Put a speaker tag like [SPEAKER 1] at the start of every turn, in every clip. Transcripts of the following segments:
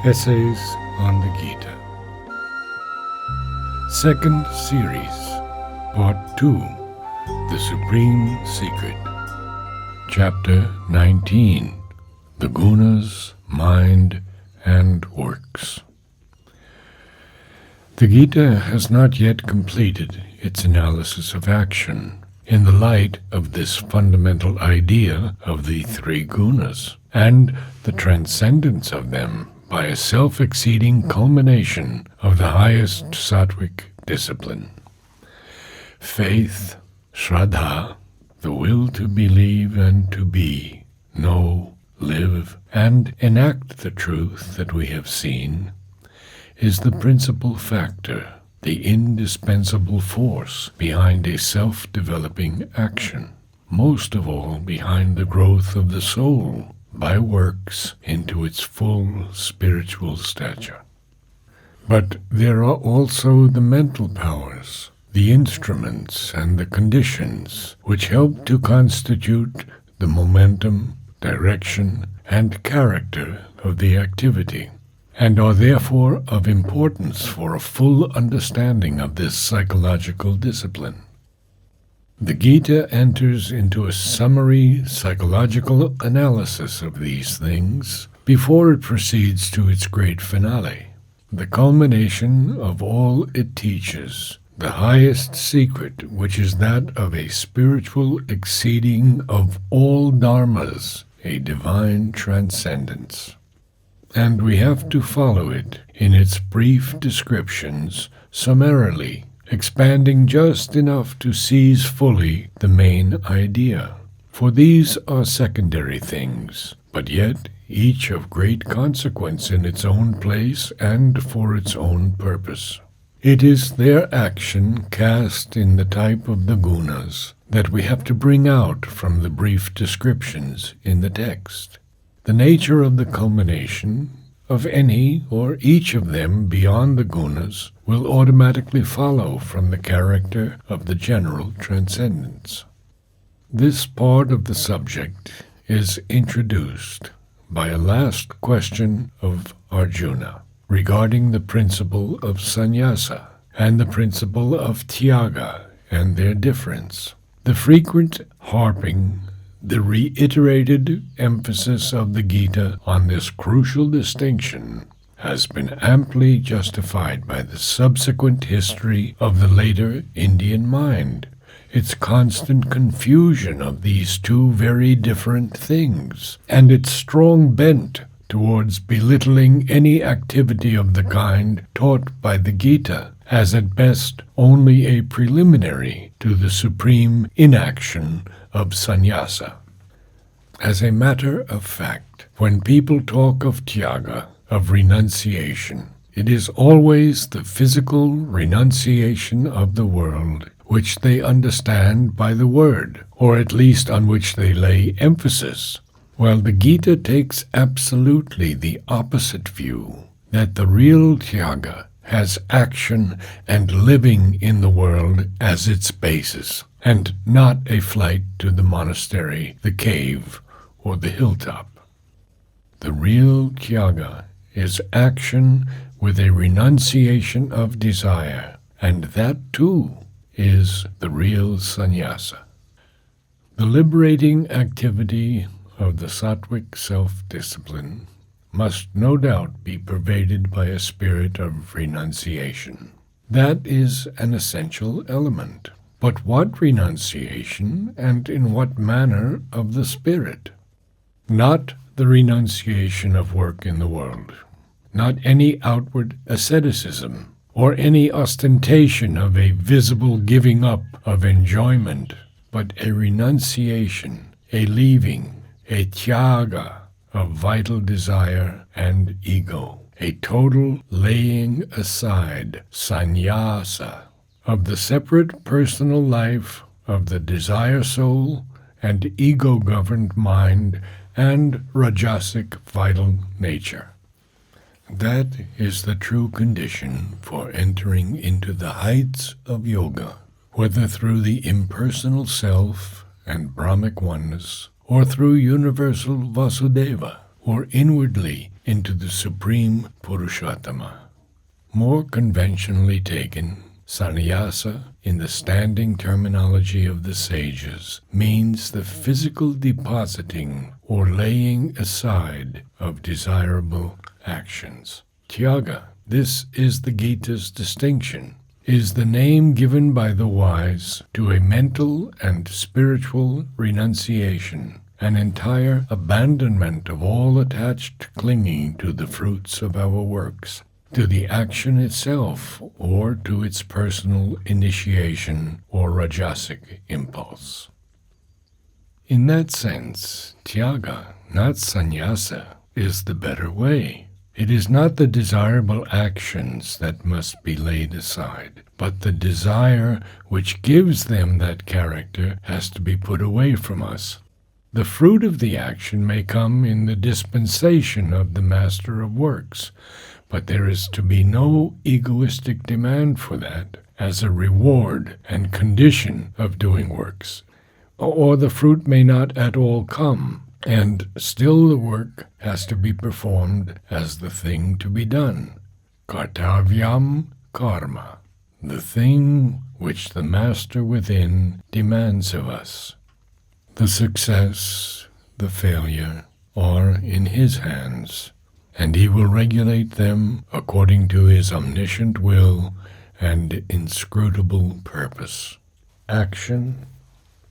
[SPEAKER 1] Essays on the Gita. Second Series, Part 2, The Supreme Secret. Chapter 19, The Gunas, Mind, and Works. The Gita has not yet completed its analysis of action in the light of this fundamental idea of the three gunas and the transcendence of them by a self-exceeding culmination of the highest sattvic discipline. Faith, Shraddha, the will to believe and to be, know, live, and enact the truth that we have seen, is the principal factor, the indispensable force behind a self-developing action, most of all behind the growth of the soul by works into its full spiritual stature. But there are also the mental powers, the instruments and the conditions which help to constitute the momentum, direction, and character of the activity, and are therefore of importance for a full understanding of this psychological discipline. The Gita enters into a summary psychological analysis of these things before it proceeds to its great finale, the culmination of all it teaches, the highest secret, which is that of a spiritual exceeding of all dharmas, a divine transcendence. And we have to follow it in its brief descriptions summarily, expanding just enough to seize fully the main idea. For these are secondary things, but yet each of great consequence in its own place and for its own purpose. It is their action cast in the type of the gunas that we have to bring out from the brief descriptions in the text. The nature of the culmination of any or each of them beyond the gunas will automatically follow from the character of the general transcendence. This part of the subject is introduced by a last question of Arjuna regarding the principle of sannyasa and the principle of tyaga and their difference. The frequent harping, the reiterated emphasis of the Gita on this crucial distinction has been amply justified by the subsequent history of the later Indian mind, its constant confusion of these two very different things, and its strong bent towards belittling any activity of the kind taught by the Gita as at best only a preliminary to the supreme inaction of sannyasa. As a matter of fact, when people talk of tyaga, of renunciation, it is always the physical renunciation of the world which they understand by the word, or at least on which they lay emphasis, while the Gita takes absolutely the opposite view, that the real tyaga has action and living in the world as its basis, and not a flight to the monastery, the cave, or the hilltop. The real tyaga is action with a renunciation of desire, and that too is the real sannyasa. The liberating activity of the sattvic self-discipline must no doubt be pervaded by a spirit of renunciation. That is an essential element. But what renunciation, and in what manner of the spirit? Not the renunciation of work in the world, not any outward asceticism, or any ostentation of a visible giving up of enjoyment, but a renunciation, a leaving, a tyaga of vital desire and ego, a total laying aside, sannyasa, of the separate personal life of the desire soul and ego-governed mind and rajasic vital nature. That is the true condition for entering into the heights of yoga, whether through the impersonal self and Brahmic oneness, or through universal Vasudeva, or inwardly into the supreme Purushottama. More conventionally taken, sannyasa, in the standing terminology of the sages, means the physical depositing or laying aside of desirable actions. Tyaga, this is the Gita's distinction, is the name given by the wise to a mental and spiritual renunciation, an entire abandonment of all attached clinging to the fruits of our works, to the action itself, or to its personal initiation or rajasic impulse. In that sense, tyaga, not sannyasa, is the better way. It is not the desirable actions that must be laid aside, but the desire which gives them that character has to be put away from us. The fruit of the action may come in the dispensation of the Master of Works, but there is to be no egoistic demand for that as a reward and condition of doing works. Or the fruit may not at all come, and still the work has to be performed as the thing to be done. Kartavyam karma, the thing which the Master within demands of us. The success, the failure, are in his hands, and he will regulate them according to his omniscient will and inscrutable purpose. Action,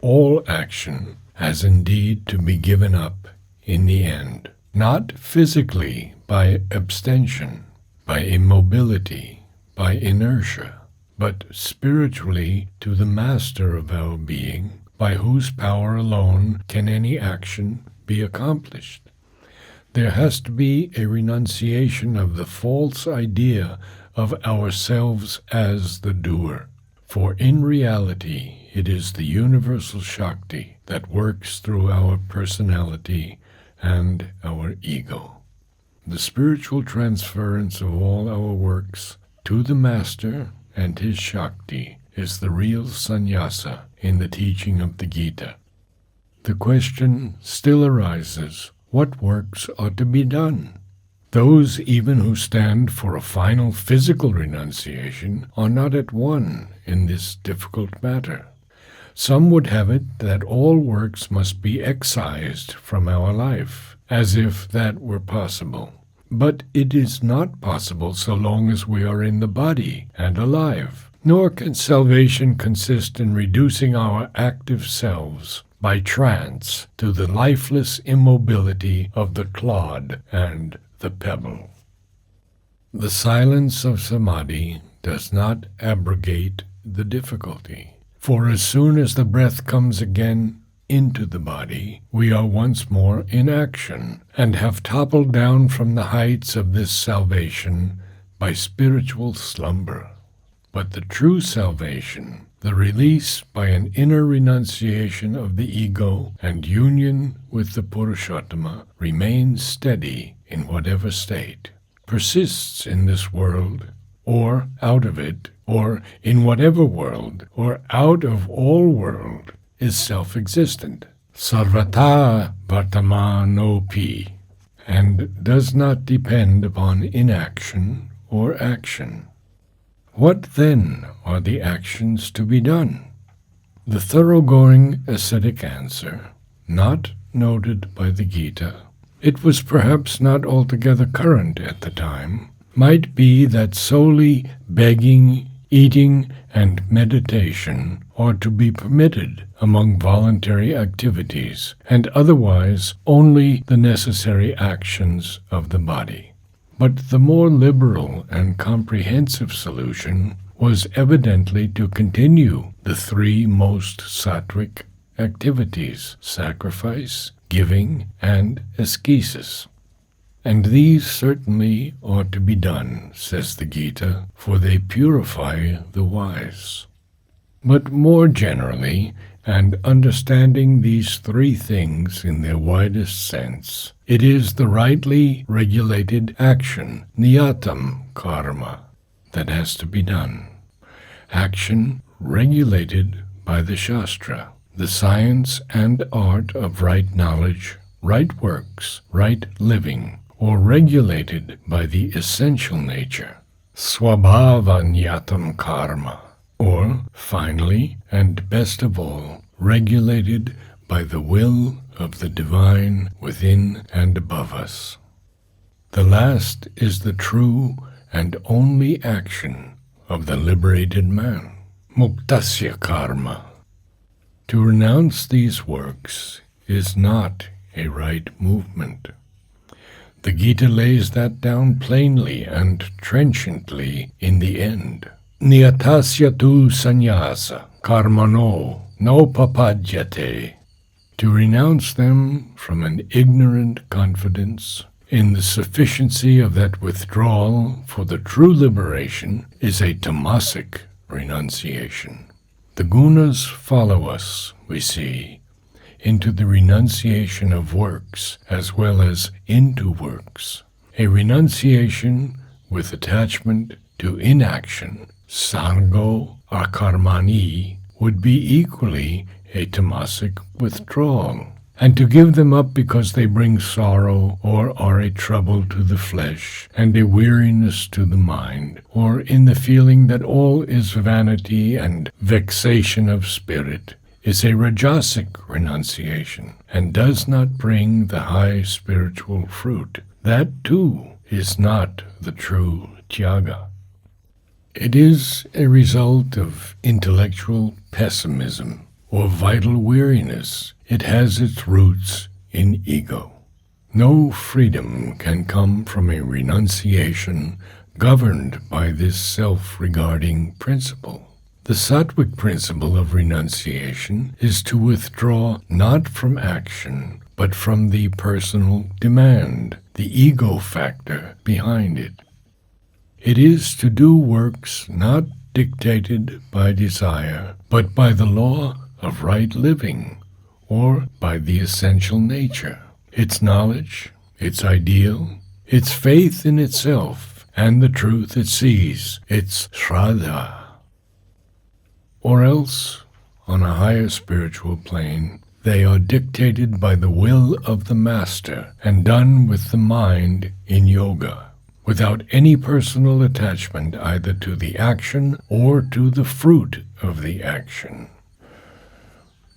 [SPEAKER 1] all action, has indeed to be given up in the end, not physically by abstention, by immobility, by inertia, but spiritually to the Master of our being, by whose power alone can any action be accomplished. There has to be a renunciation of the false idea of ourselves as the doer, for in reality it is the universal Shakti that works through our personality and our ego. The spiritual transference of all our works to the Master and his Shakti is the real sannyasa in the teaching of the Gita. The question still arises, what works are to be done? Those even who stand for a final physical renunciation are not at one in this difficult matter. Some would have it that all works must be excised from our life, as if that were possible. But it is not possible so long as we are in the body and alive. Nor can salvation consist in reducing our active selves by trance to the lifeless immobility of the clod and the pebble. The silence of samadhi does not abrogate the difficulty, for as soon as the breath comes again into the body, we are once more in action, and have toppled down from the heights of this salvation by spiritual slumber. But the true salvation, the release by an inner renunciation of the ego and union with the Purushottama, remains steady in whatever state, persists in this world, or out of it, or in whatever world, or out of all world, is self-existent, sarvata vartamanopi, and does not depend upon inaction or action. What then are the actions to be done? The thoroughgoing ascetic answer, not noted by the Gita, it was perhaps not altogether current at the time, might be that solely begging, eating, and meditation are to be permitted among voluntary activities, and otherwise only the necessary actions of the body. But the more liberal and comprehensive solution was evidently to continue the three most sattvic activities: sacrifice, giving, and ascesis. And these certainly ought to be done, says the Gita, for they purify the wise. But more generally, and understanding these three things in their widest sense, it is the rightly regulated action, niyatam karma, that has to be done. Action regulated by the Shastra, the science and art of right knowledge, right works, right living, or regulated by the essential nature, swabhavanyatam karma, or, finally, and best of all, regulated by the will of the divine within and above us. The last is the true and only action of the liberated man, muktasya karma. To renounce these works is not a right movement. The Gita lays that down plainly and trenchantly in the end. Niyatasya tu sannyasa karmano no papadyate. To renounce them from an ignorant confidence in the sufficiency of that withdrawal for the true liberation is a tamasic renunciation. The gunas follow us, we see, into the renunciation of works as well as into works. A renunciation with attachment to inaction, sango akarmani, would be equally a tamasic withdrawal. And to give them up because they bring sorrow or are a trouble to the flesh and a weariness to the mind, or in the feeling that all is vanity and vexation of spirit, is a rajasic renunciation and does not bring the high spiritual fruit. That, too, is not the true tyaga. It is a result of intellectual pessimism or vital weariness. It has its roots in ego. No freedom can come from a renunciation governed by this self-regarding principle. The sattvic principle of renunciation is to withdraw not from action, but from the personal demand, the ego factor behind it. It is to do works not dictated by desire, but by the law of right living, or by the essential nature, its knowledge, its ideal, its faith in itself, and the truth it sees, its shraddha. Or else, on a higher spiritual plane, they are dictated by the will of the master and done with the mind in yoga, without any personal attachment either to the action or to the fruit of the action.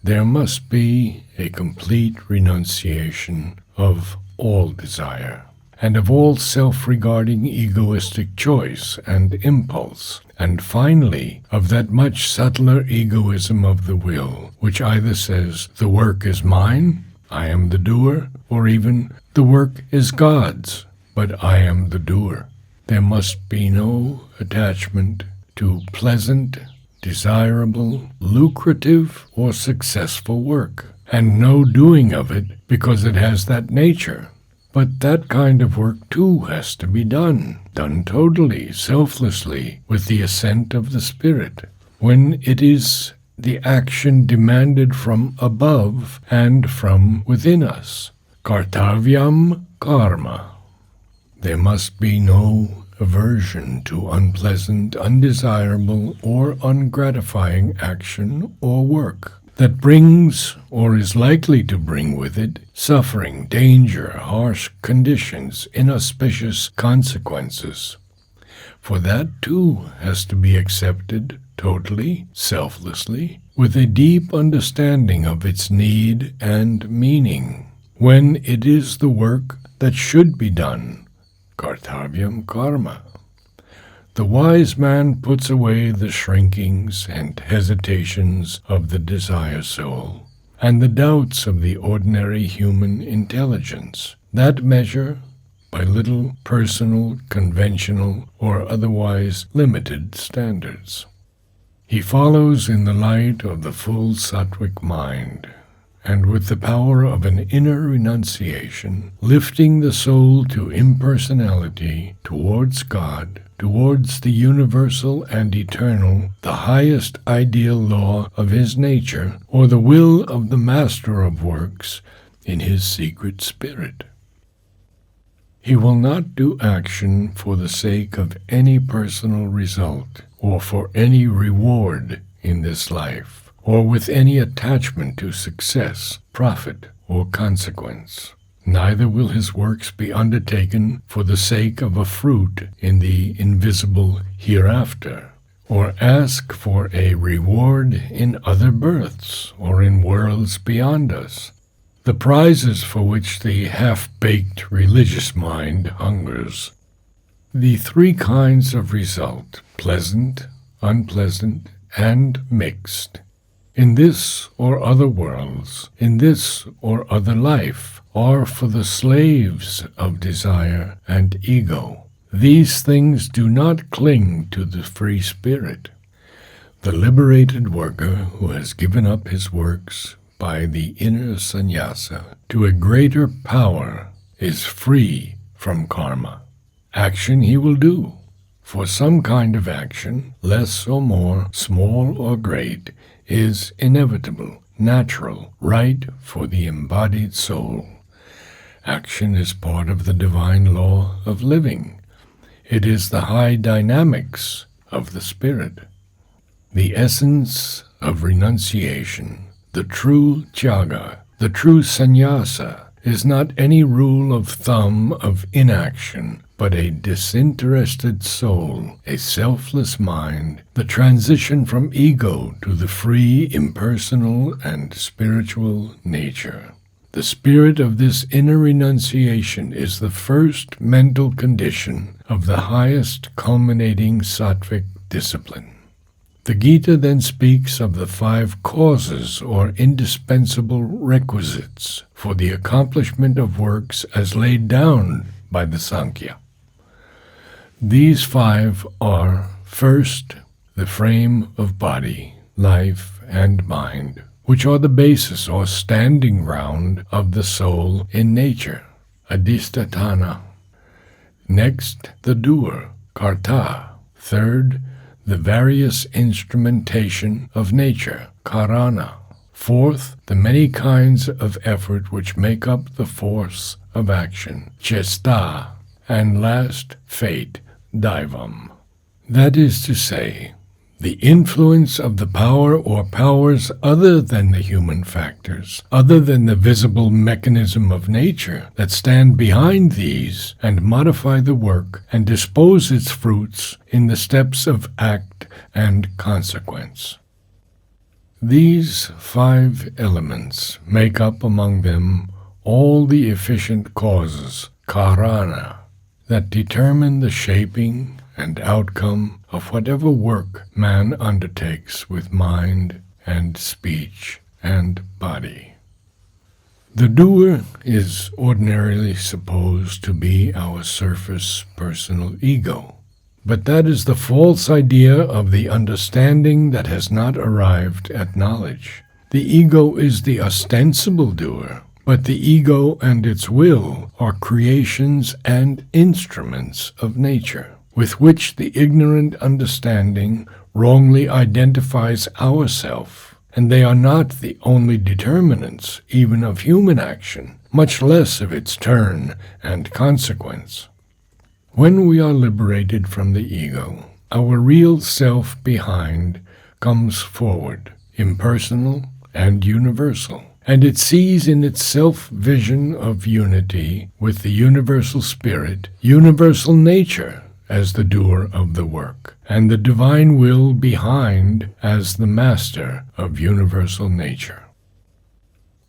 [SPEAKER 1] There must be a complete renunciation of all desire, and of all self-regarding egoistic choice and impulse, and finally of that much subtler egoism of the will, which either says, the work is mine, I am the doer, or even, the work is God's, but I am the doer. There must be no attachment to pleasant, desirable, lucrative, or successful work, and no doing of it because it has that nature. But that kind of work too has to be done totally, selflessly, with the assent of the spirit, when it is the action demanded from above and from within us. Kartavyam karma. There must be no aversion to unpleasant, undesirable, or ungratifying action or work that brings, or is likely to bring with it, suffering, danger, harsh conditions, inauspicious consequences. For that too has to be accepted totally, selflessly, with a deep understanding of its need and meaning, when it is the work that should be done. Kartavyam karma. The wise man puts away the shrinkings and hesitations of the desire soul, and the doubts of the ordinary human intelligence, that measure by little personal, conventional, or otherwise limited standards. He follows in the light of the full sattvic mind, and with the power of an inner renunciation, lifting the soul to impersonality, towards God, towards the universal and eternal, the highest ideal law of his nature, or the will of the master of works in his secret spirit. He will not do action for the sake of any personal result, or for any reward in this life, or with any attachment to success, profit, or consequence. neither will his works be undertaken for the sake of a fruit in the invisible hereafter, or ask for a reward in other births or in worlds beyond us, the prizes for which the half-baked religious mind hungers. The three kinds of result, pleasant, unpleasant, and mixed, in this or other worlds, in this or other life, are for the slaves of desire and ego. These things do not cling to the free spirit. The liberated worker who has given up his works by the inner sannyasa to a greater power is free from karma. Action he will do, for some kind of action, less or more, small or great, is inevitable, natural, right for the embodied soul. Action is part of the divine law of living. It is the high dynamics of the spirit. The essence of renunciation, the true tyaga, the true sannyasa, is not any rule of thumb of inaction, but a disinterested soul, a selfless mind, the transition from ego to the free, impersonal, and spiritual nature. The spirit of this inner renunciation is the first mental condition of the highest culminating sattvic discipline. The Gita then speaks of the 5 causes or indispensable requisites for the accomplishment of works as laid down by the Sankhya. These 5 are, first, the frame of body, life, and mind, which are the basis or standing ground of the soul in nature, adhistatthana. Next, the doer, karta. Third, the various instrumentation of nature, karana. Fourth, the many kinds of effort which make up the force of action, chesta. And last, fate, daivam. That is to say, the influence of the power or powers other than the human factors, other than the visible mechanism of nature that stand behind these and modify the work and dispose its fruits in the steps of act and consequence. These 5 elements make up among them all the efficient causes, karana, that determine the shaping and outcome of whatever work man undertakes with mind and speech and body. The doer is ordinarily supposed to be our surface personal ego, but that is the false idea of the understanding that has not arrived at knowledge. The ego is the ostensible doer, but the ego and its will are creations and instruments of nature, with which the ignorant understanding wrongly identifies ourself, and they are not the only determinants even of human action, much less of its turn and consequence. When we are liberated from the ego, our real self behind comes forward, impersonal and universal, and it sees in its self-vision of unity with the universal spirit, universal nature, as the doer of the work, and the divine will behind as the master of universal nature.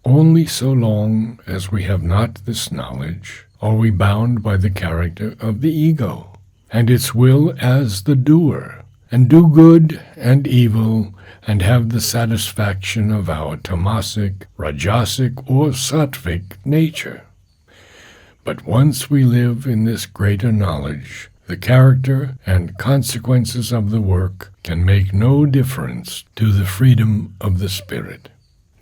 [SPEAKER 1] Only so long as we have not this knowledge are we bound by the character of the ego and its will as the doer, and do good and evil and have the satisfaction of our tamasic, rajasic, or sattvic nature. But once we live in this greater knowledge, the character and consequences of the work can make no difference to the freedom of the spirit.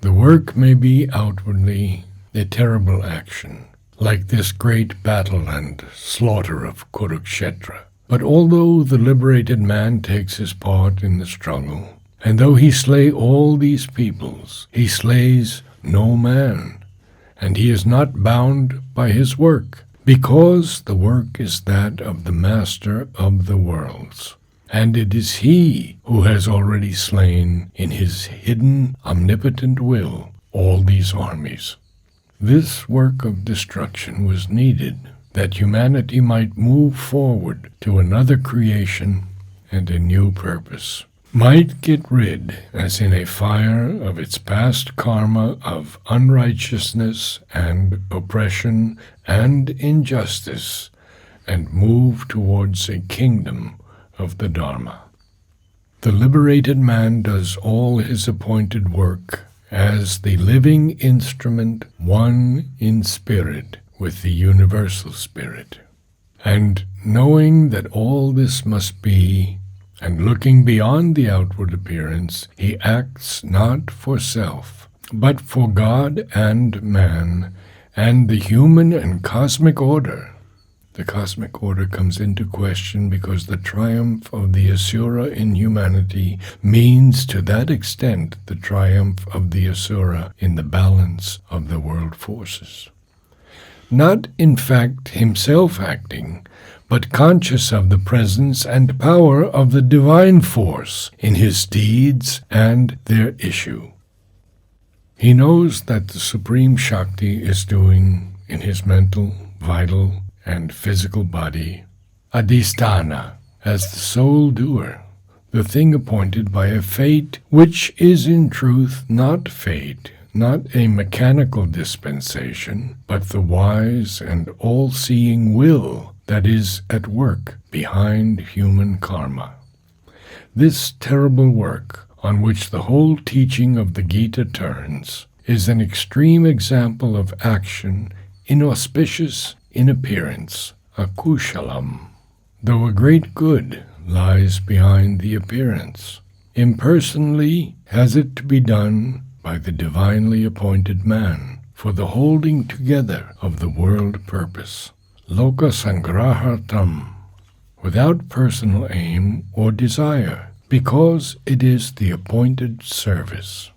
[SPEAKER 1] The work may be outwardly a terrible action, like this great battle and slaughter of Kurukshetra. But although the liberated man takes his part in the struggle, and though he slay all these peoples, he slays no man, and he is not bound by his work, because the work is that of the Master of the worlds, and it is he who has already slain in his hidden, omnipotent will all these armies. This work of destruction was needed that humanity might move forward to another creation and a new purpose, might get rid, as in a fire, of its past karma of unrighteousness and oppression and injustice, and move towards a kingdom of the Dharma. The liberated man does all his appointed work as the living instrument, one in spirit with the universal spirit. And knowing that all this must be, and looking beyond the outward appearance, he acts not for self, but for God and man, and the human and cosmic order. The cosmic order comes into question because the triumph of the Asura in humanity means to that extent the triumph of the Asura in the balance of the world forces. Not in fact himself acting, but conscious of the presence and power of the divine force in his deeds and their issue. He knows that the Supreme Shakti is doing in his mental, vital, and physical body, adhisthana, as the sole doer, the thing appointed by a fate which is in truth not fate, not a mechanical dispensation, but the wise and all-seeing will that is at work behind human karma. This terrible work, on which the whole teaching of the Gita turns, is an extreme example of action inauspicious in appearance, akushalam, though a great good lies behind the appearance. Impersonally has it to be done by the divinely appointed man for the holding together of the world purpose, loka sangrahartam, without personal aim or desire, because it is the appointed service.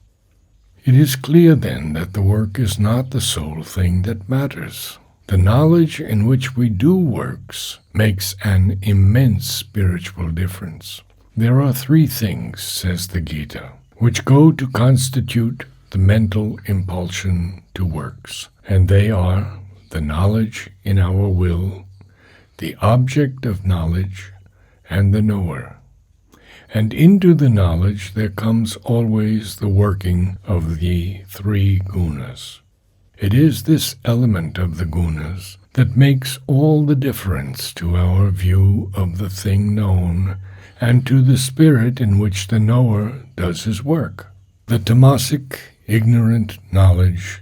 [SPEAKER 1] It is clear then that the work is not the sole thing that matters. The knowledge in which we do works makes an immense spiritual difference. There are three things, says the Gita, which go to constitute the mental impulsion to works, and they are the knowledge in our will, the object of knowledge, and the knower. And into the knowledge there comes always the working of the three gunas. It is this element of the gunas that makes all the difference to our view of the thing known and to the spirit in which the knower does his work. The tamasic, ignorant knowledge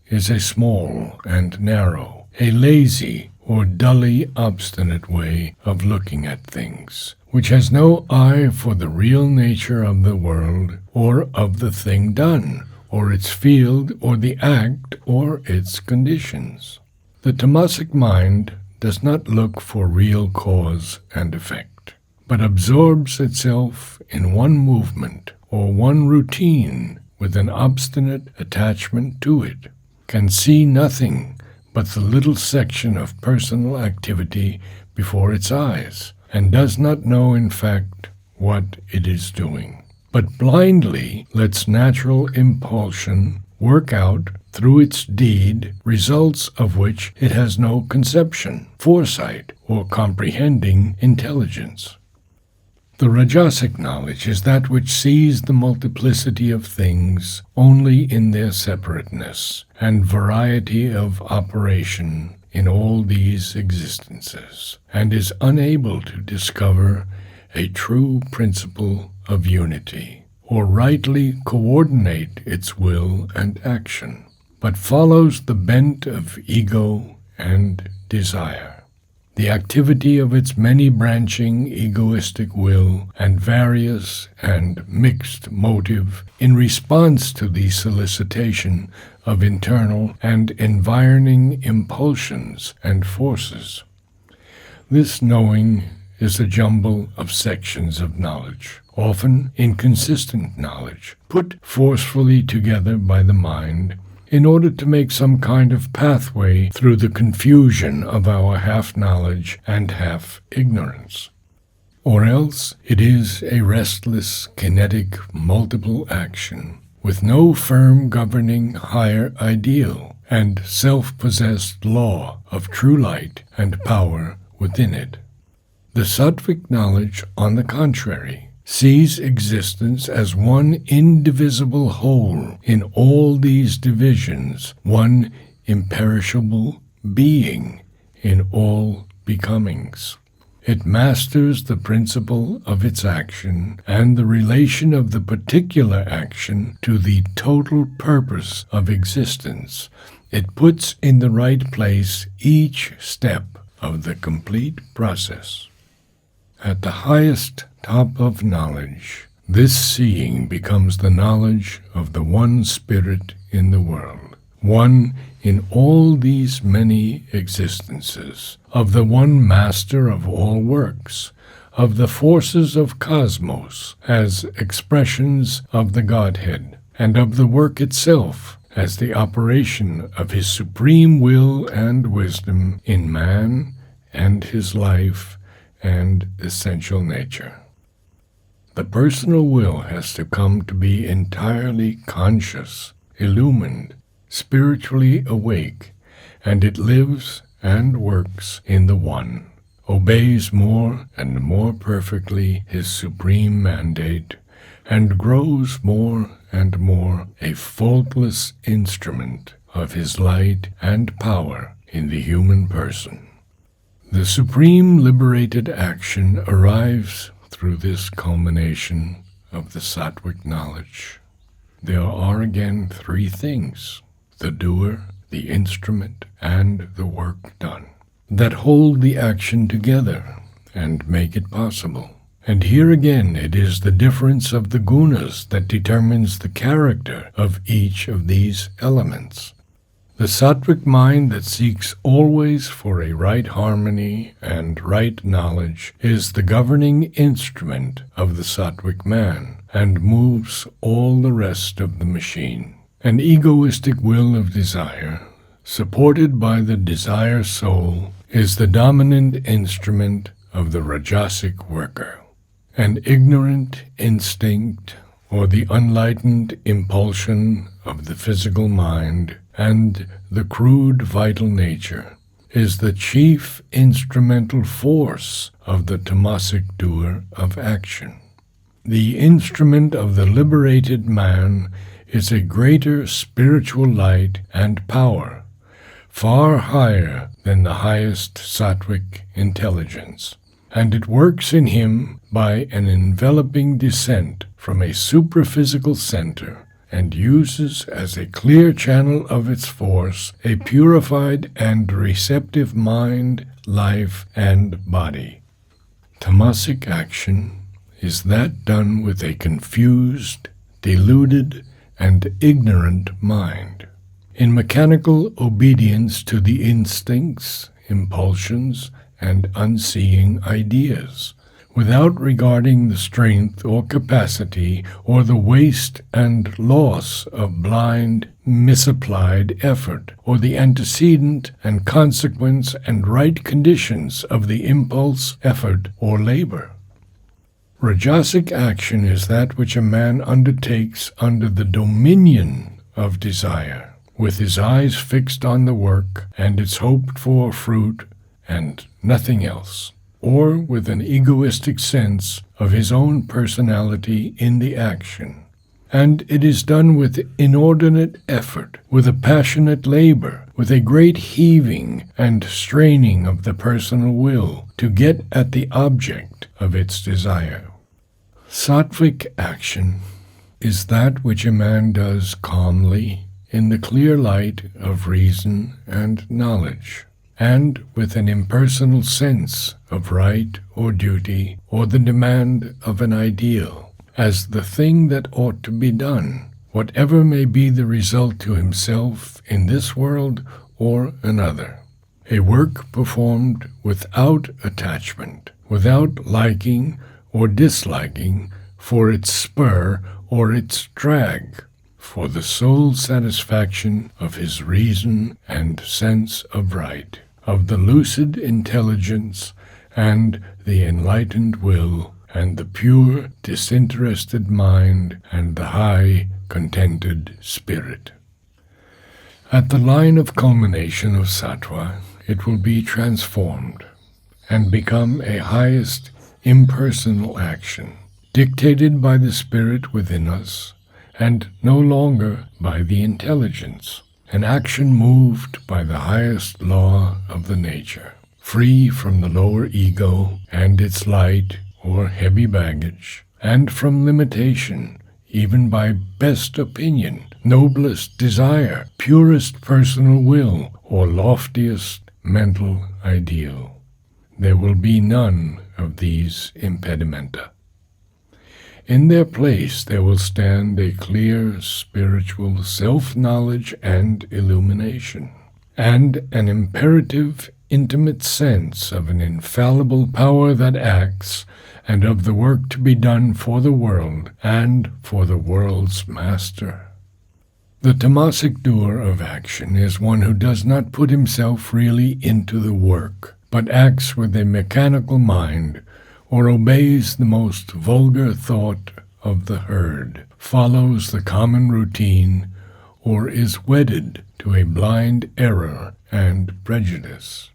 [SPEAKER 1] is a small and narrow, a lazy or dully obstinate way of looking at things, which has no eye for the real nature of the world or of the thing done, or its field, or the act, or its conditions. The tamasic mind does not look for real cause and effect, but absorbs itself in one movement or one routine with an obstinate attachment to it, can see nothing but the little section of personal activity before its eyes, and does not know in fact what it is doing, but blindly lets natural impulsion work out through its deed results of which it has no conception, foresight, or comprehending intelligence. The Rajasic knowledge is that which sees the multiplicity of things only in their separateness and variety of operation in all these existences, and is unable to discover a true principle of unity, or rightly coordinate its will and action, but follows the bent of ego and desire, the activity of its many-branching egoistic will and various and mixed motive in response to the solicitation of internal and environing impulsions and forces. This knowing is a jumble of sections of knowledge, often inconsistent knowledge, put forcefully together by the mind in order to make some kind of pathway through the confusion of our half-knowledge and half-ignorance. Or else it is a restless, kinetic, multiple action, with no firm governing higher ideal, and self-possessed law of true light and power within it. The sattvic knowledge, on the contrary, sees existence as one indivisible whole in all these divisions, one imperishable being in all becomings. It masters the principle of its action and the relation of the particular action to the total purpose of existence. It puts in the right place each step of the complete process. At the highest top of knowledge, this seeing becomes the knowledge of the one spirit in the world, one in all these many existences, of the one master of all works, of the forces of cosmos as expressions of the Godhead, and of the work itself as the operation of his supreme will and wisdom in man and his life and essential nature. The personal will has to come to be entirely conscious, illumined, spiritually awake, and it lives and works in the One, obeys more and more perfectly his supreme mandate, and grows more and more a faultless instrument of his light and power in the human person. The supreme liberated action arrives through this culmination of the sattvic knowledge. There are again three things: the doer, the instrument, and the work done, that hold the action together and make it possible. And here again it is the difference of the gunas that determines the character of each of these elements. The sattvic mind that seeks always for a right harmony and right knowledge is the governing instrument of the sattvic man and moves all the rest of the machine. An egoistic will of desire, supported by the desire soul, is the dominant instrument of the rajasic worker. An ignorant instinct, or the unlightened impulsion of the physical mind, and the crude vital nature, is the chief instrumental force of the tamasic doer of action. The instrument of the liberated man is a greater spiritual light and power, far higher than the highest sattvic intelligence, and it works in him by an enveloping descent from a supraphysical center, and uses as a clear channel of its force a purified and receptive mind, life, and body. Tamasic action is that done with a confused, deluded, and ignorant mind, in mechanical obedience to the instincts, impulsions, and unseeing ideas, without regarding the strength or capacity or the waste and loss of blind, misapplied effort, or the antecedent and consequence and right conditions of the impulse, effort, or labor. Rajasic action is that which a man undertakes under the dominion of desire, with his eyes fixed on the work and its hoped-for fruit and nothing else, or with an egoistic sense of his own personality in the action. And it is done with inordinate effort, with a passionate labor, with a great heaving and straining of the personal will to get at the object of its desire. Sattvic action is that which a man does calmly in the clear light of reason and knowledge, and with an impersonal sense of right or duty or the demand of an ideal, as the thing that ought to be done, whatever may be the result to himself in this world or another. A work performed without attachment, without liking or disliking for its spur or its drag, for the sole satisfaction of his reason and sense of right, of the lucid intelligence and the enlightened will, and the pure, disinterested mind, and the high, contented spirit. At the line of culmination of sattva, it will be transformed and become a highest impersonal action, dictated by the spirit within us, and no longer by the intelligence, an action moved by the highest law of the nature, free from the lower ego and its light or heavy baggage, and from limitation, even by best opinion, noblest desire, purest personal will, or loftiest mental ideal. There will be none of these impedimenta. In their place there will stand a clear spiritual self-knowledge and illumination, and an imperative, intimate sense of an infallible power that acts, and of the work to be done for the world and for the world's master. The tamasic doer of action is one who does not put himself really into the work, but acts with a mechanical mind, or obeys the most vulgar thought of the herd, follows the common routine, or is wedded to a blind error and prejudice.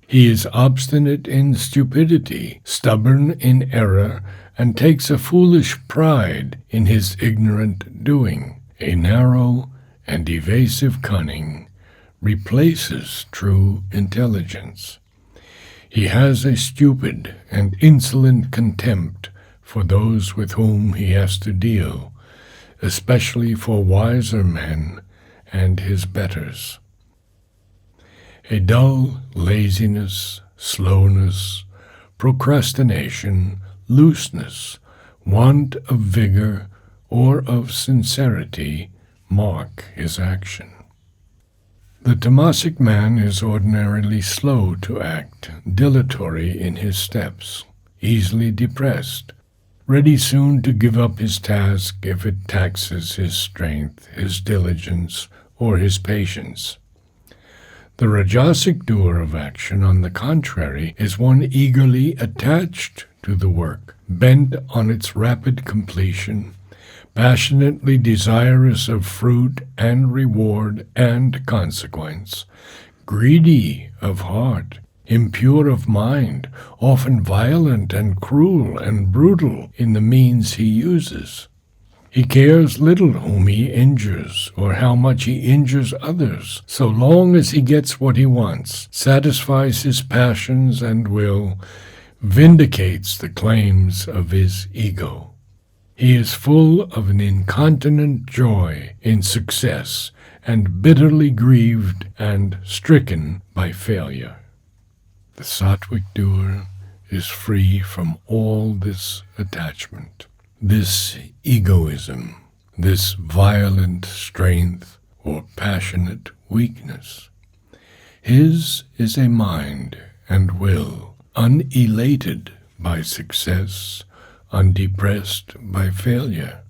[SPEAKER 1] He is obstinate in stupidity, stubborn in error, and takes a foolish pride in his ignorant doing. A narrow and evasive cunning replaces true intelligence. He has a stupid and insolent contempt for those with whom he has to deal, especially for wiser men and his betters. A dull laziness, slowness, procrastination, looseness, want of vigor, or of sincerity mark his action. The tamasic man is ordinarily slow to act, dilatory in his steps, easily depressed, ready soon to give up his task if it taxes his strength, his diligence, or his patience. The rajasic doer of action, on the contrary, is one eagerly attached to the work, bent on its rapid completion, passionately desirous of fruit and reward and consequence, greedy of heart, impure of mind, often violent and cruel and brutal in the means he uses. He cares little whom he injures or how much he injures others, so long as he gets what he wants, satisfies his passions and will, vindicates the claims of his ego. He is full of an incontinent joy in success and bitterly grieved and stricken by failure. The sattvic doer is free from all this attachment, this egoism, this violent strength or passionate weakness. His is a mind and will unelated by success, undepressed by failure,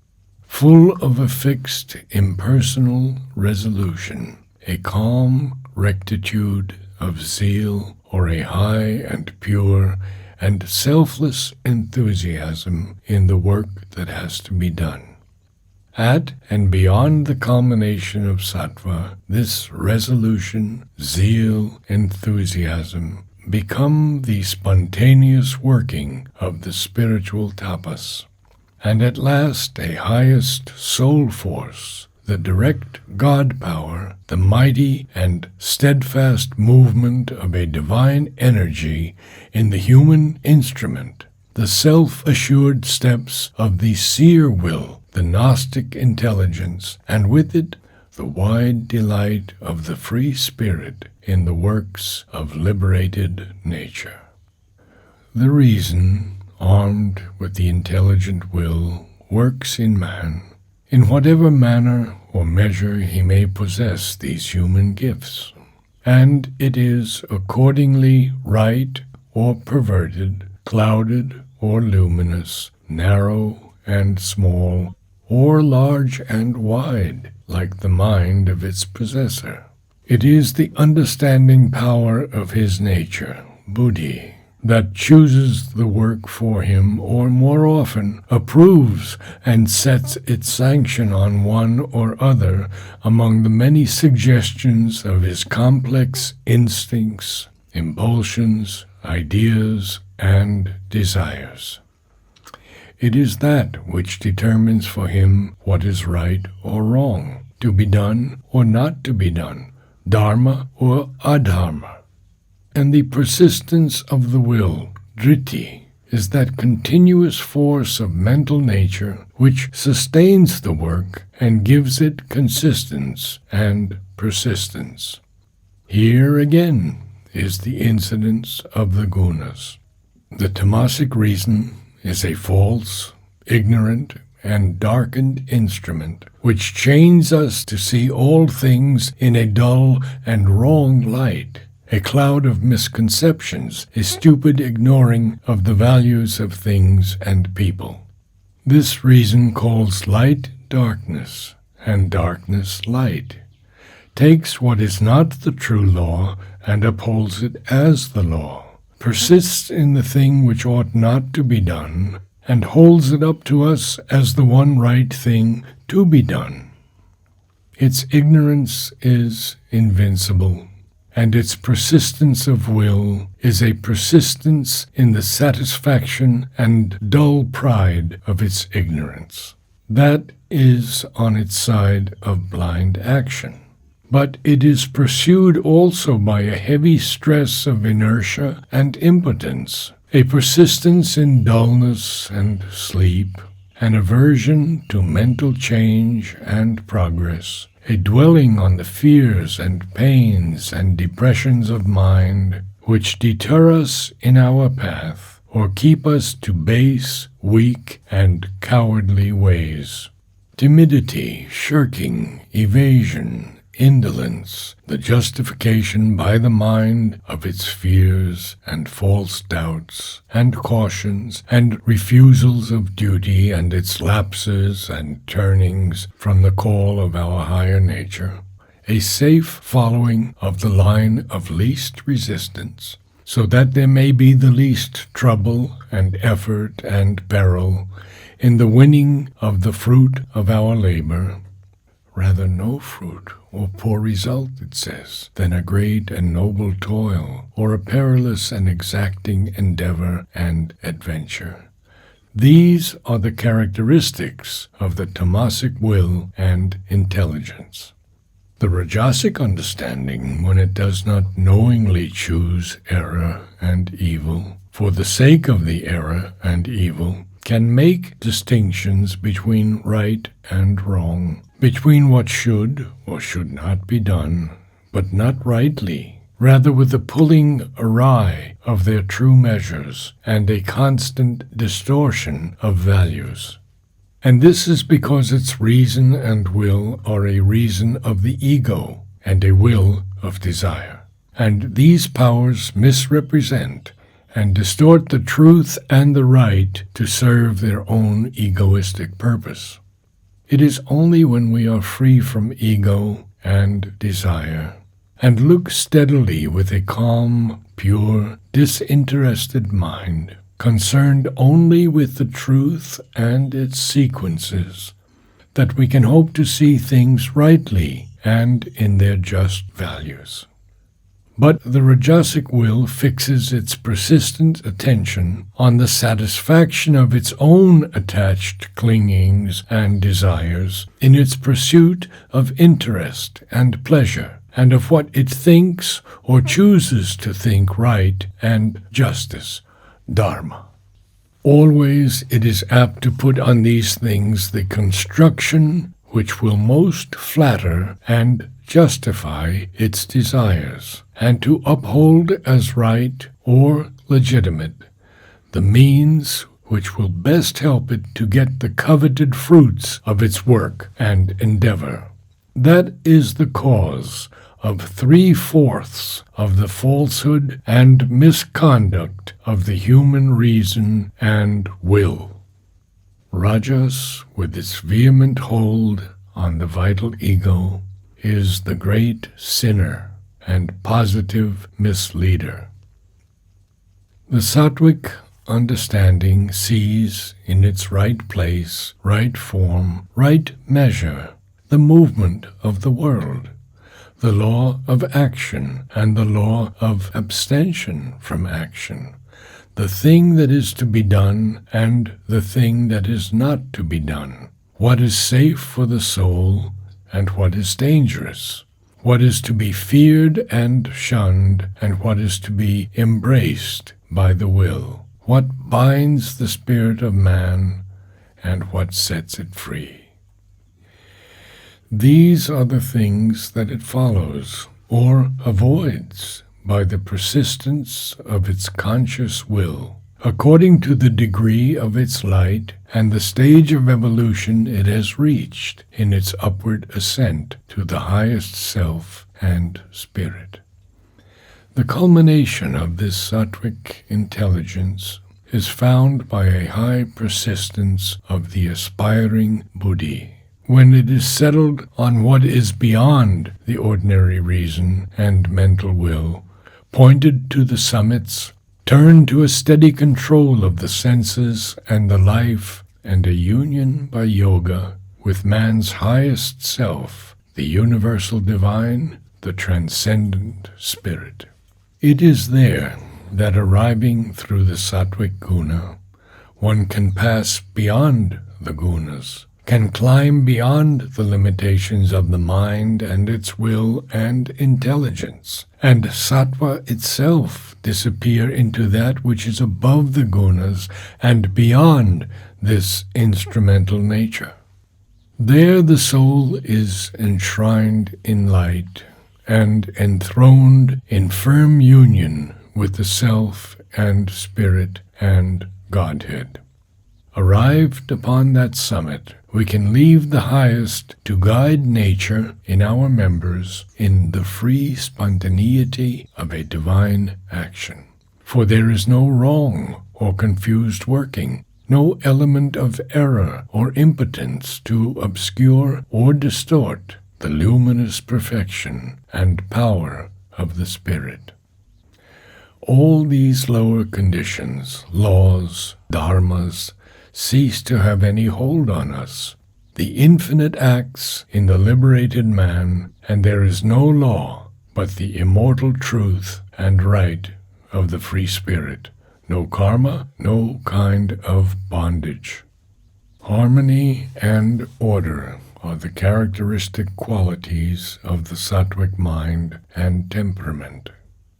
[SPEAKER 1] full of a fixed impersonal resolution, a calm rectitude of zeal, or a high and pure and selfless enthusiasm in the work that has to be done. At and beyond the culmination of sattva, this resolution, zeal, enthusiasm become the spontaneous working of the spiritual tapas, and at last a highest soul force, the direct God power, the mighty and steadfast movement of a divine energy in the human instrument, the self-assured steps of the seer will, the Gnostic intelligence, and with it the wide delight of the free spirit in the works of liberated nature. The reason, armed with the intelligent will, works in man, in whatever manner or measure he may possess these human gifts, and it is accordingly right or perverted, clouded or luminous, narrow and small, or large and wide, like the mind of its possessor. It is the understanding power of his nature, buddhi, that chooses the work for him, or more often approves and sets its sanction on one or other among the many suggestions of his complex instincts, impulsions, ideas, and desires. It is that which determines for him what is right or wrong, to be done or not to be done, dharma or adharma. And the persistence of the will, driti, is that continuous force of mental nature which sustains the work and gives it consistence and persistence. Here again is the incidence of the gunas. The tamasic reason is a false, ignorant, and darkened instrument which chains us to see all things in a dull and wrong light, a cloud of misconceptions, a stupid ignoring of the values of things and people. This reason calls light darkness, and darkness light, takes what is not the true law and upholds it as the law, persists in the thing which ought not to be done, and holds it up to us as the one right thing to be done. Its ignorance is invincible, and its persistence of will is a persistence in the satisfaction and dull pride of its ignorance. That is on its side of blind action. But it is pursued also by a heavy stress of inertia and impotence, a persistence in dullness and sleep, an aversion to mental change and progress, a dwelling on the fears and pains and depressions of mind which deter us in our path or keep us to base, weak, and cowardly ways. Timidity, shirking, evasion, indolence, the justification by the mind of its fears and false doubts and cautions and refusals of duty and its lapses and turnings from the call of our higher nature, a safe following of the line of least resistance, so that there may be the least trouble and effort and peril in the winning of the fruit of our labor. Rather no fruit or poor result, it says, than a great and noble toil, or a perilous and exacting endeavor and adventure. These are the characteristics of the tamasic will and intelligence. The rajasic understanding, when it does not knowingly choose error and evil, for the sake of the error and evil, can make distinctions between right and wrong, between what should or should not be done, but not rightly, rather with the pulling awry of their true measures and a constant distortion of values. And this is because its reason and will are a reason of the ego and a will of desire. And these powers misrepresent and distort the truth and the right to serve their own egoistic purpose. It is only when we are free from ego and desire, and look steadily with a calm, pure, disinterested mind, concerned only with the truth and its sequences, that we can hope to see things rightly and in their just values. But the rajasic will fixes its persistent attention on the satisfaction of its own attached clingings and desires in its pursuit of interest and pleasure, and of what it thinks or chooses to think right and justice, dharma. Always it is apt to put on these things the construction which will most flatter and justify its desires, and to uphold as right or legitimate the means which will best help it to get the coveted fruits of its work and endeavor. That is the cause of 3/4 of the falsehood and misconduct of the human reason and will. Rajas, with its vehement hold on the vital ego, is the great sinner and positive misleader. The Sattvic understanding sees in its right place, right form, right measure, the movement of the world, the law of action and the law of abstention from action, the thing that is to be done and the thing that is not to be done, what is safe for the soul and what is dangerous, what is to be feared and shunned and what is to be embraced by the will, what binds the spirit of man and what sets it free. These are the things that it follows or avoids by the persistence of its conscious will, according to the degree of its light and the stage of evolution it has reached in its upward ascent to the highest self and spirit. The culmination of this sattvic intelligence is found by a high persistence of the aspiring buddhi, when it is settled on what is beyond the ordinary reason and mental will, pointed to the summits, turned to a steady control of the senses and the life, and a union by yoga with man's highest self, the universal divine, the transcendent spirit. It is there that, arriving through the sattvic guna, one can pass beyond the gunas, can climb beyond the limitations of the mind and its will and intelligence, and sattva itself disappear into that which is above the gunas and beyond this instrumental nature. There the soul is enshrined in light and enthroned in firm union with the self and spirit and Godhead. Arrived upon that summit, we can leave the highest to guide nature in our members in the free spontaneity of a divine action. For there is no wrong or confused working, no element of error or impotence to obscure or distort the luminous perfection and power of the Spirit. All these lower conditions, laws, dharmas, cease to have any hold on us. The infinite acts in the liberated man, and there is no law but the immortal truth and right of the free spirit, no karma, no kind of bondage. Harmony and order are the characteristic qualities of the sattvic mind and temperament.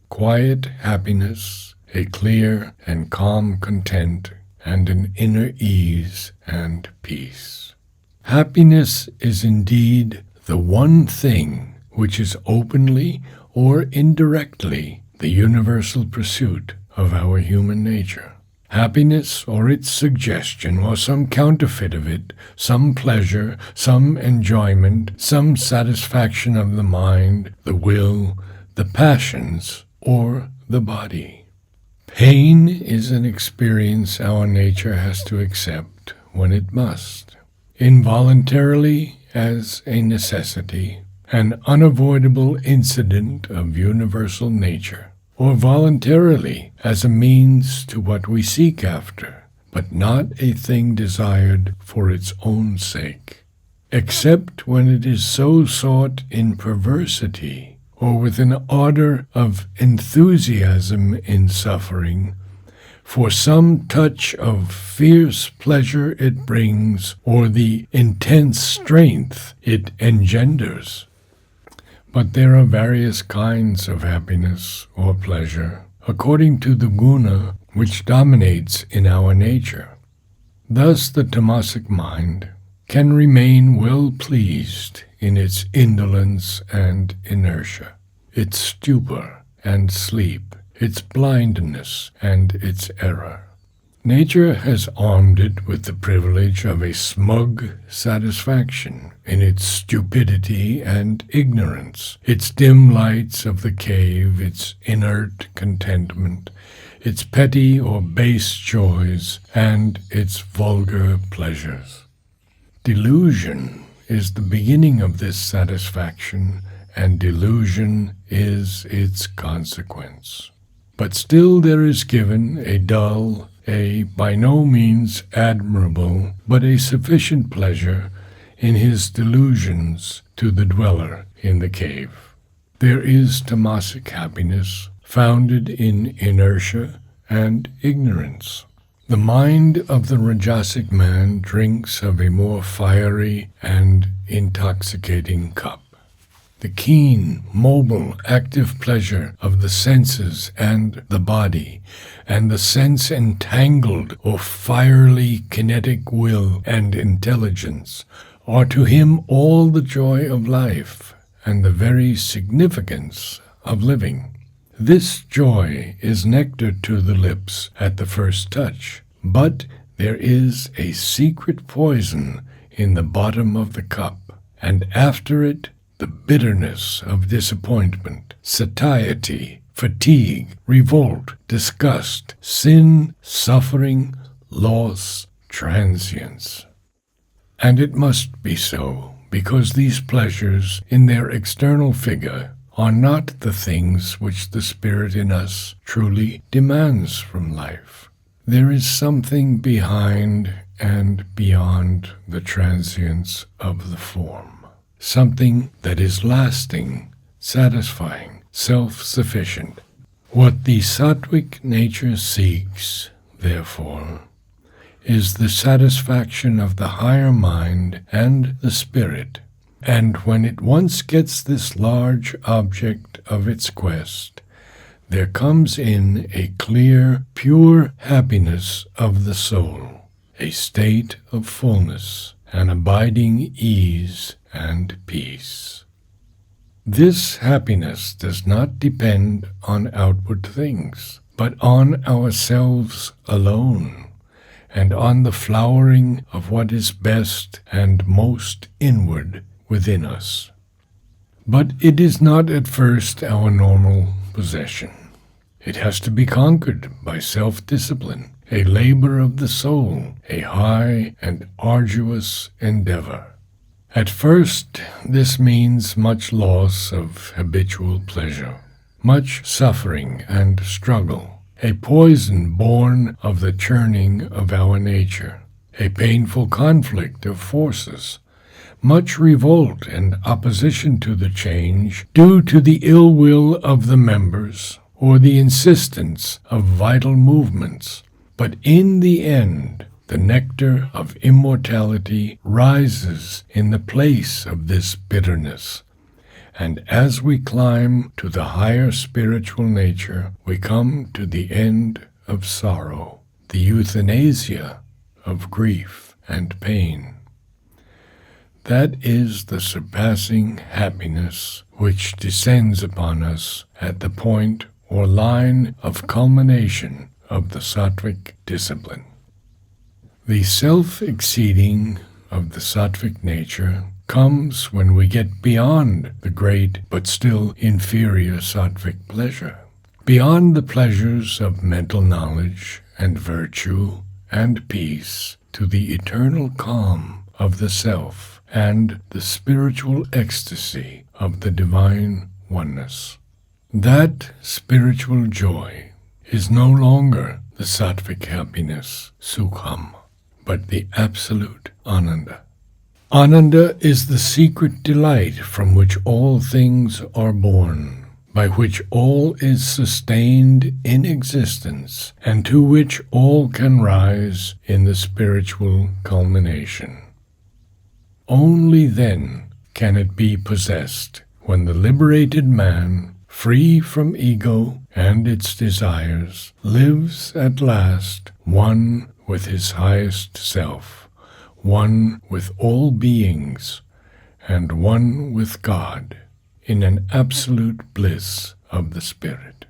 [SPEAKER 1] Quiet happiness, a clear and calm content, and an inner ease and peace. Happiness is indeed the one thing which is openly or indirectly the universal pursuit of our human nature. Happiness, or its suggestion, or some counterfeit of it, some pleasure, some enjoyment, some satisfaction of the mind, the will, the passions, or the body. Pain is an experience our nature has to accept when it must, involuntarily as a necessity, an unavoidable incident of universal nature, or voluntarily as a means to what we seek after, but not a thing desired for its own sake, except when it is so sought in perversity, or with an ardor of enthusiasm in suffering, for some touch of fierce pleasure it brings, or the intense strength it engenders. But there are various kinds of happiness or pleasure, according to the guna which dominates in our nature. Thus the tamasic mind can remain well pleased in its indolence and inertia, its stupor and sleep, its blindness and its error. Nature has armed it with the privilege of a smug satisfaction in its stupidity and ignorance, its dim lights of the cave, its inert contentment, its petty or base joys, and its vulgar pleasures. Delusion is the beginning of this satisfaction, and delusion is its consequence. But still there is given a dull, a by no means admirable, but a sufficient pleasure in his delusions to the dweller in the cave. There is tamasic happiness, founded in inertia and ignorance. The mind of the Rajasic man drinks of a more fiery and intoxicating cup. The keen, mobile, active pleasure of the senses and the body, and the sense-entangled or fierily kinetic will and intelligence, are to him all the joy of life and the very significance of living. This joy is nectar to the lips at the first touch, but there is a secret poison in the bottom of the cup, and after it the bitterness of disappointment, satiety, fatigue, revolt, disgust, sin, suffering, loss, transience. And it must be so, because these pleasures in their external figure are not the things which the spirit in us truly demands from life. There is something behind and beyond the transience of the form, something that is lasting, satisfying, self-sufficient. What the sattvic nature seeks, therefore, is the satisfaction of the higher mind and the spirit. And when it once gets this large object of its quest, there comes in a clear, pure happiness of the soul, a state of fullness, an abiding ease and peace. This happiness does not depend on outward things, but on ourselves alone, and on the flowering of what is best and most inward within us. But it is not at first our normal possession. It has to be conquered by self-discipline, a labor of the soul, a high and arduous endeavor. At first, this means much loss of habitual pleasure, much suffering and struggle, a poison born of the churning of our nature, a painful conflict of forces, much revolt and opposition to the change due to the ill will of the members or the insistence of vital movements. But in the end, the nectar of immortality rises in the place of this bitterness, and as we climb to the higher spiritual nature, we come to the end of sorrow, the euthanasia of grief and pain. That is the surpassing happiness which descends upon us at the point or line of culmination of the sattvic discipline. The self-exceeding of the sattvic nature comes when we get beyond the great but still inferior sattvic pleasure, beyond the pleasures of mental knowledge and virtue and peace, to the eternal calm of the self and the spiritual ecstasy of the divine oneness. That spiritual joy is no longer the sattvic happiness, sukham, but the absolute ananda. Ananda is the secret delight from which all things are born, by which all is sustained in existence, and to which all can rise in the spiritual culmination. Only then can it be possessed, when the liberated man, free from ego and its desires, lives at last one with his highest self, one with all beings, and one with God, in an absolute bliss of the spirit.